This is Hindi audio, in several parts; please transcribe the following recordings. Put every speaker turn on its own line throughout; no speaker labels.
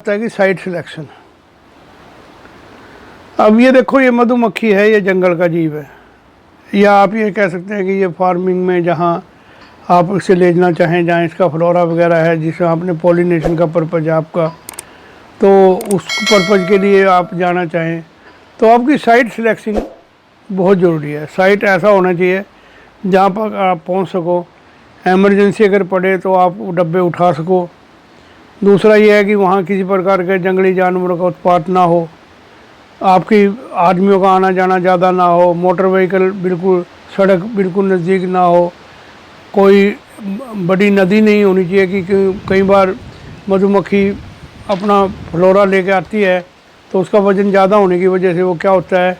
होता है कि साइट सिलेक्शन। अब ये देखो, ये मधुमक्खी है, ये जंगल का जीव है, या आप ये कह सकते हैं कि ये फार्मिंग में जहाँ आप इसे ले जाना चाहें, जहाँ इसका फ्लोरा वगैरह है, जिसमें आपने पॉलिनेशन का पर्पज़ है आपका, तो उस पर्पज़ के लिए आप जाना चाहें तो आपकी साइट सिलेक्शन बहुत ज़रूरी है। साइट ऐसा होना चाहिए जहाँ पर आप पहुँच सको, एमरजेंसी अगर पड़े तो आप डब्बे उठा सको। दूसरा ये है कि वहाँ किसी प्रकार के जंगली जानवरों का उत्पात ना हो, आपकी आदमियों का आना जाना ज़्यादा ना हो, मोटर व्हीकल बिल्कुल, सड़क बिल्कुल नज़दीक ना हो, कोई बड़ी नदी नहीं होनी चाहिए कि कई बार मधुमक्खी अपना फ्लोरा लेके आती है तो उसका वज़न ज़्यादा होने की वजह से वो क्या होता है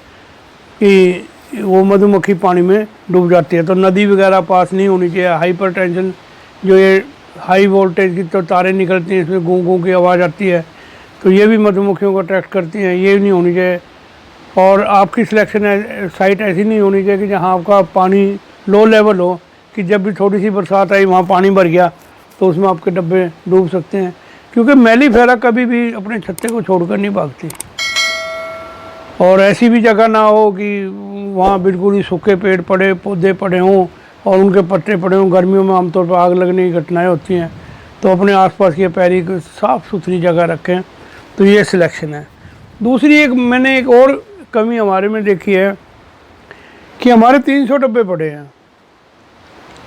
कि वो मधुमक्खी पानी में डूब जाती है। तो नदी वगैरह पास नहीं होनी चाहिए। हाइपर टेंशन, जो ये हाई वोल्टेज की तो तारें निकलती हैं, इसमें गूं गूं की आवाज़ आती है, तो ये भी मधुमक्खियों को अट्रैक्ट करती हैं, ये नहीं होनी चाहिए। और आपकी सिलेक्शन साइट ऐसी नहीं होनी चाहिए कि जहाँ आपका पानी लो लेवल हो, कि जब भी थोड़ी सी बरसात आई वहाँ पानी भर गया तो उसमें आपके डब्बे डूब सकते हैं, क्योंकि मेलिफेरा कभी भी अपने छत्ते को छोड़कर नहीं भागती। और ऐसी भी जगह ना हो कि वहाँ बिल्कुल ही सूखे पेड़ पड़े, पौधे पड़े हों और उनके पत्ते पड़े हों। गर्मियों में आमतौर पर आग लगने की घटनाएं होती हैं, तो अपने आसपास की पैरी को साफ़ सुथरी जगह रखें। तो ये सिलेक्शन है। दूसरी मैंने एक और कमी हमारे में देखी है कि हमारे 300 डब्बे पड़े हैं,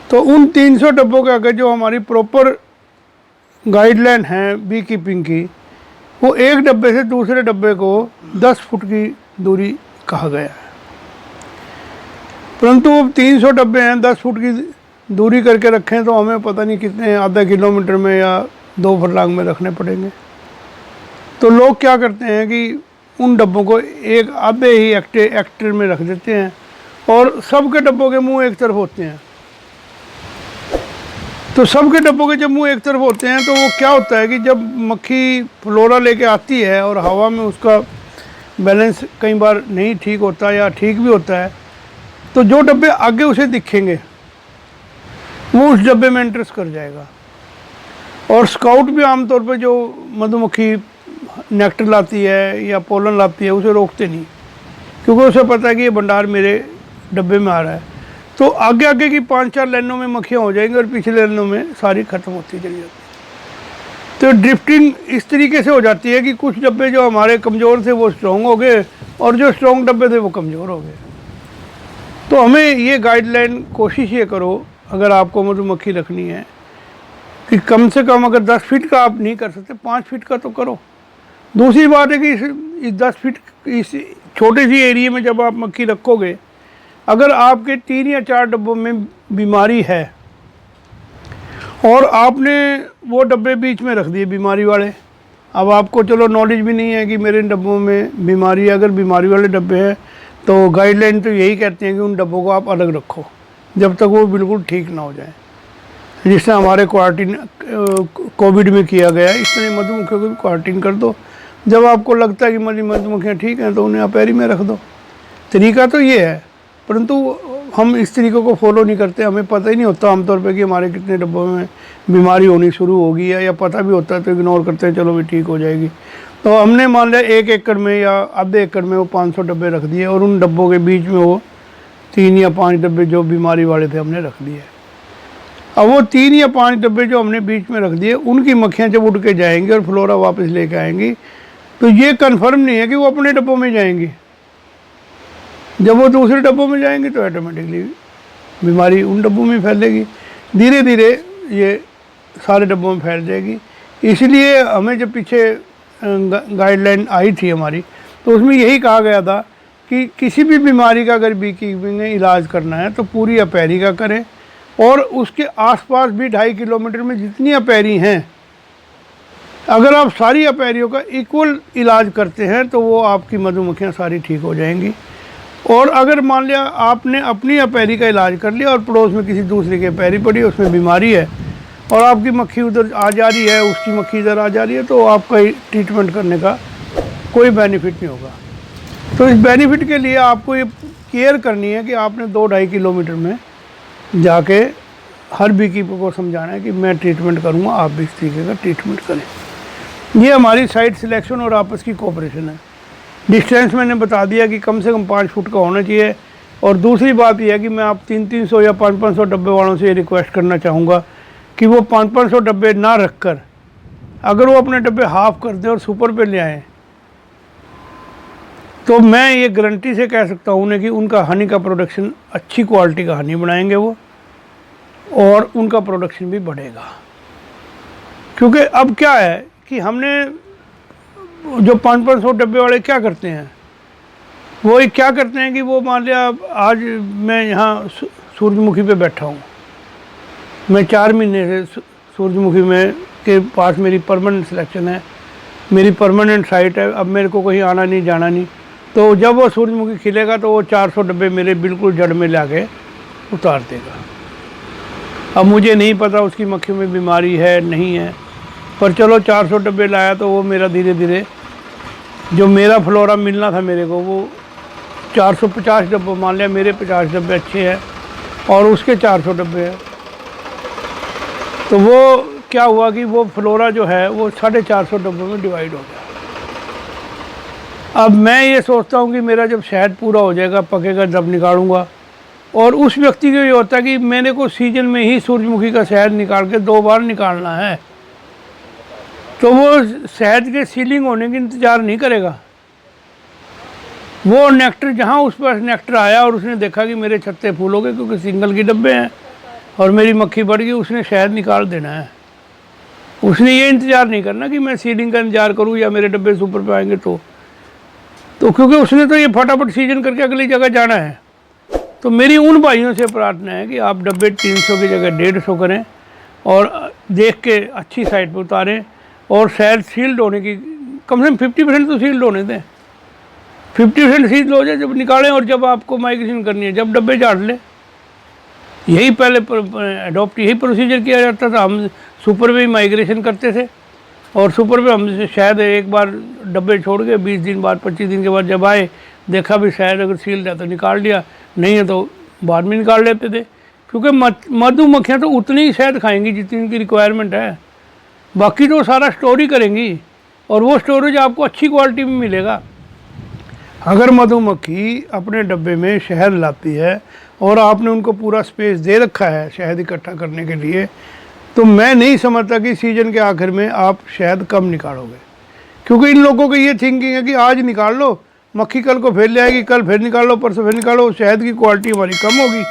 तो उन 300 डब्बों के आगे जो हमारी प्रॉपर गाइडलाइन है बी कीपिंग की, वो एक डब्बे से दूसरे डब्बे को 10 फुट की दूरी कहा गया है। परंतु अब 300 डब्बे हैं, 10 फुट की दूरी करके रखें तो हमें पता नहीं कितने, आधा किलोमीटर में या 2 फरलांग में रखने पड़ेंगे। तो लोग क्या करते हैं कि उन डब्बों को एक आधे ही एक्टर में रख देते हैं और सबके डब्बों के मुंह एक तरफ होते हैं। तो सबके डब्बों के जब मुंह एक तरफ होते हैं तो वो क्या होता है कि जब मक्खी फ्लोरा लेके आती है और हवा में उसका बैलेंस कई बार नहीं ठीक होता या ठीक भी होता है, तो जो डब्बे आगे उसे दिखेंगे वो उस डब्बे में एंट्रेस कर जाएगा। और स्काउट भी आमतौर पर जो मधुमक्खी नेक्टर लाती है या पोलन लाती है उसे रोकते नहीं, क्योंकि उसे पता है कि ये भंडार मेरे डब्बे में आ रहा है। तो आगे आगे की 5-4 लाइनों में मक्खियाँ हो जाएंगी और पिछले लाइनों में सारी ख़त्म होती चली जाती है। तो ड्रिफ्टिंग इस तरीके से हो जाती है कि कुछ डब्बे जो हमारे कमज़ोर थे वो स्ट्रॉन्ग हो गए और जो स्ट्रॉन्ग डब्बे थे वो कमज़ोर हो गए। तो हमें ये गाइडलाइन, कोशिश ये करो अगर आपको मधुमक्खी रखनी है कि कम से कम, अगर 10 फीट का आप नहीं कर सकते, 5 फीट का तो करो। दूसरी बात है कि इस 10 फीट इस छोटे सी एरिया में जब आप मक्खी रखोगे, अगर आपके 3 या 4 डब्बों में बीमारी है और आपने वो डब्बे बीच में रख दिए बीमारी वाले, अब आपको चलो नॉलेज भी नहीं है कि मेरे डब्बों में बीमारी है, अगर बीमारी वाले डब्बे हैं तो गाइडलाइन तो यही कहते हैं कि उन डब्बों को आप अलग रखो जब तक वो बिल्कुल ठीक ना हो जाए। जिससे हमारे क्वारंटीन कोविड में किया गया, इस तरह मधुमक्खियों को भी क्वारंटीन कर दो। जब आपको लगता है कि मधुमक्खियाँ ठीक हैं तो उन्हें अपेरी में रख दो। तरीका तो ये है, परंतु हम इस तरीक़े को फॉलो नहीं करते। हमें पता ही नहीं होता आमतौर पे कि हमारे कितने डब्बों में बीमारी होनी शुरू होगी, या पता भी होता है तो इग्नोर करते हैं, चलो भी ठीक हो जाएगी। तो हमने मान लिया 1 एकड़ में या आधे एकड़ में वो 500 डब्बे रख दिए और उन डब्बों के बीच में वो 3 या 5 डब्बे जो बीमारी वाले थे हमने रख दिए। अब वो 3 या 5 डब्बे जो हमने बीच में रख दिए, उनकी मक्खियाँ जब उड़ के जाएंगी और फ्लोरा वापस लेके आएंगी, तो ये कन्फर्म नहीं है कि वो अपने डब्बों में जाएंगी। जब वो दूसरे डब्बों में जाएंगे तो ऑटोमेटिकली बीमारी उन डब्बों में फैलेगी, धीरे धीरे ये सारे डब्बों में फैल जाएगी। इसलिए हमें जब पीछे गाइडलाइन आई थी हमारी, तो उसमें यही कहा गया था कि किसी भी बीमारी का अगर बीकीपिंग में इलाज करना है तो पूरी अपेरी का करें, और उसके आसपास भी 2.5 किलोमीटर में जितनी अपेरी हैं, अगर आप सारी अपेरियों का इक्वल इलाज करते हैं तो वो आपकी मधुमक्खियाँ सारी ठीक हो जाएंगी। और अगर मान लिया आपने अपनी अपेरी का इलाज कर लिया और पड़ोस में किसी दूसरे की अपेरी पड़ी, उसमें बीमारी है और आपकी मक्खी उधर आ जा रही है, उसकी मक्खी इधर आ जा रही है, तो आपका ट्रीटमेंट करने का कोई बेनिफिट नहीं होगा। तो इस बेनिफिट के लिए आपको ये केयर करनी है कि आपने 2-2.5 किलोमीटर में जाके हर बीकीपर को समझाना है कि मैं ट्रीटमेंट करूँगा, आप भी इस तरीके का ट्रीटमेंट करें। ये हमारी साइट सिलेक्शन और आपस की कोऑपरेशन है। डिस्टेंस मैंने बता दिया कि कम से कम 5 फुट का होना चाहिए। और दूसरी बात यह है कि मैं आप 300-300 या 500-500 डब्बे वालों से ये रिक्वेस्ट करना चाहूँगा कि वो 500-500 डब्बे ना रख कर अगर वो अपने डब्बे हाफ कर दें और सुपर पे ले आएँ, तो मैं ये गारंटी से कह सकता हूँ कि उनका हनी का प्रोडक्शन, अच्छी क्वालिटी का हनी बनाएंगे वो, और उनका प्रोडक्शन भी बढ़ेगा। क्योंकि अब क्या है कि हमने जो 500-500 डब्बे वाले क्या करते हैं, वो एक क्या करते हैं कि वो मान लिया आज मैं यहाँ सूरजमुखी पे बैठा हूँ, मैं 4 महीने से सूरजमुखी में के पास मेरी परमानेंट सिलेक्शन है, मेरी परमानेंट साइट है, अब मेरे को कहीं आना नहीं जाना नहीं। तो जब वो सूरजमुखी खिलेगा तो वो 400 डब्बे मेरे बिल्कुल जड़ में ला के उतार देगा। अब मुझे नहीं पता उसकी मक्खियों में बीमारी है नहीं है, पर चलो 400 डब्बे लाया तो वो मेरा धीरे धीरे जो मेरा फ्लोरा मिलना था मेरे को, वो 450 डब्बे, मान लिया मेरे 50 डब्बे अच्छे हैं और उसके 400 डब्बे हैं, तो वो क्या हुआ कि वो फ्लोरा जो है वो 450 डब्बों में डिवाइड हो गया। अब मैं ये सोचता हूँ कि मेरा जब शहद पूरा हो जाएगा, पकेगा, जब निकालूंगा, और उस व्यक्ति को ये होता है कि मेरे को सीजन में ही सूरजमुखी का शहद निकाल के 2 बार निकालना है, तो वो शहद के सीलिंग होने की इंतज़ार नहीं करेगा। वो नेक्टर, जहाँ उस पर नेक्टर आया और उसने देखा कि मेरे छत्ते फूल हो गए क्योंकि सिंगल के डब्बे हैं और मेरी मक्खी बढ़ गई, उसने शहद निकाल देना है। उसने ये इंतज़ार नहीं करना कि मैं सीलिंग का इंतज़ार करूँ या मेरे डब्बे सुपर पे आएंगे तो क्योंकि उसने तो ये फटाफट सीजन करके अगली जगह जाना है। तो मेरी उन भाइयों से प्रार्थना है कि आप डब्बे 300 की जगह 150 करें और देख के अच्छी साइड पर उतारें, और शहद सील्ड होने की कम से कम 50% तो सील्ड होने दें। 50% सील्ड हो जाए जब निकालें, और जब आपको माइग्रेशन करनी है जब डब्बे झाड़ लें। यही पहले अडॉप्ट यही प्रोसीजर किया जाता था। हम सुपर पे ही माइग्रेशन करते थे और सुपर पे हम शायद एक बार डब्बे छोड़ के 20 दिन बाद 25 दिन के बाद जब आए, देखा भी शायद अगर सील्ड है तो निकाल लिया, नहीं है तो बाद में निकाल लेते थे। क्योंकि मधुमक्खियाँ तो उतनी ही शहद खाएंगी जितनी उनकी रिक्वायरमेंट है, बाकी तो सारा स्टोर ही करेंगी, और वो स्टोरेज आपको अच्छी क्वालिटी में मिलेगा। अगर मधुमक्खी अपने डब्बे में शहद लाती है और आपने उनको पूरा स्पेस दे रखा है शहद इकट्ठा करने के लिए, तो मैं नहीं समझता कि सीजन के आखिर में आप शहद कम निकालोगे। क्योंकि इन लोगों की ये थिंकिंग है कि आज निकाल लो, मक्खी कल को फिर ले आएगी, कल फिर निकाल लो, परसों फिर निकालो, शहद की क्वालिटी हमारी कम होगी।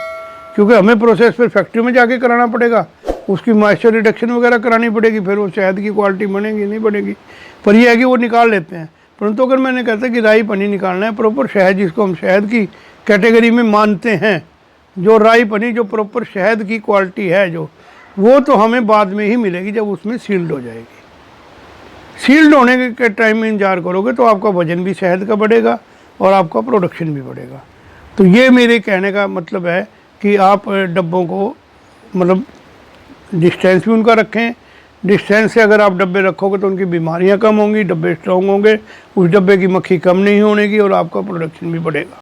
क्योंकि हमें प्रोसेस फिर फैक्ट्री में जाके कराना पड़ेगा, उसकी मॉइस्चर रिडक्शन वगैरह करानी पड़ेगी, फिर वो शहद की क्वालिटी बनेगी नहीं बनेगी। पर यह है कि वो निकाल लेते हैं। परंतु अगर मैंने कहता कि राई पनी निकालना है, प्रॉपर शहद जिसको हम शहद की कैटेगरी में मानते हैं, जो राई पनी जो प्रॉपर शहद की क्वालिटी है, जो वो तो हमें बाद में ही मिलेगी जब उसमें सील्ड हो जाएगी। सील्ड होने के टाइम में इंतजार करोगे तो आपका वजन भी शहद का बढ़ेगा और आपका प्रोडक्शन भी बढ़ेगा। तो ये मेरे कहने का मतलब है कि आप डब्बों को मतलब डिस्टेंस भी उनका रखें। डिस्टेंस से अगर आप डब्बे रखोगे तो उनकी बीमारियां कम होंगी, डब्बे स्ट्रॉन्ग होंगे, उस डब्बे की मक्खी कम नहीं होने की और आपका प्रोडक्शन भी बढ़ेगा।